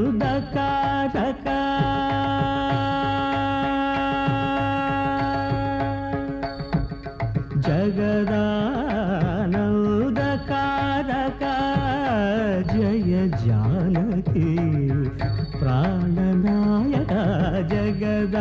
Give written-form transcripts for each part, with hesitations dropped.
జగదానందకారక జగదానందకారక జయ జానకి ప్రాణనాయక జగదానందకారక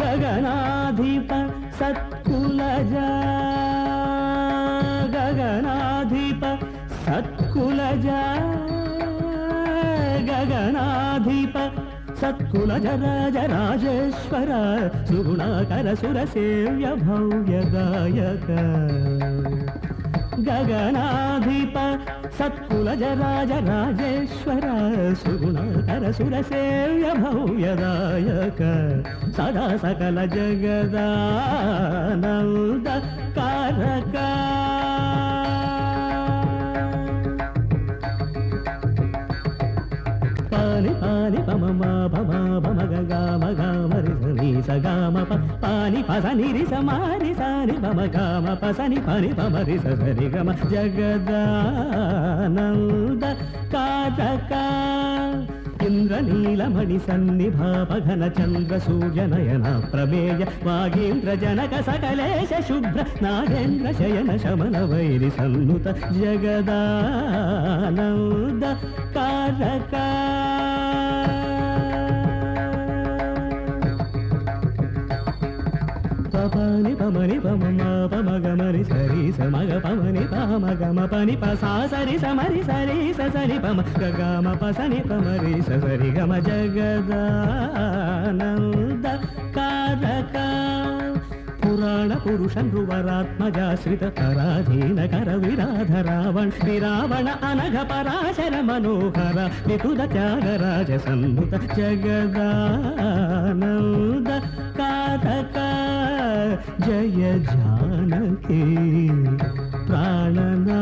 గగనాధిప సత్కులజ గగనాధిప సత్కులజ గగనాధిప సత్కులజ రాజ రాజేశ్వర సుగుణాకర సురసేవ్య భవ్యగాయక గగనాధిప సత్కులజ రాజ రాజేశ్వర సుగుణాకర సురసేవ్య భవ్యదాయక సదా సకల జగదానంద కారక పాని పాని పమ పమ పమ గమ గమ రి సగమ పాని పసని రి సమారి సని పమ గమ పసని పని పమ రి సరి గమ జగదానంద కారక ఇంద్రనీలమణి సన్నిభాపఘన చంద్ర సూర్యనయన ప్రమేయ వాగీంద్ర జనక సకలేశ శుభ్ర నాగేంద్ర శయన శమన వైరి సన్నుత జగదానంద కారక పని పమని పమ పమగమరి సరి సమగ పమని పమ గమ పని పసా సరి సమరి సరి సరి పమ గమ పసని పమరి సరి గమ జగదానంద కారక పురాణ పురుష నృవరాత్మజాశ్రిత పరాధీన కర విరాధ రావణ అనఘ పరాశర మనోహర వితుద త్యాగరాజ సన్నుత జగదానంద కారక జయ జానకి ప్రాణనా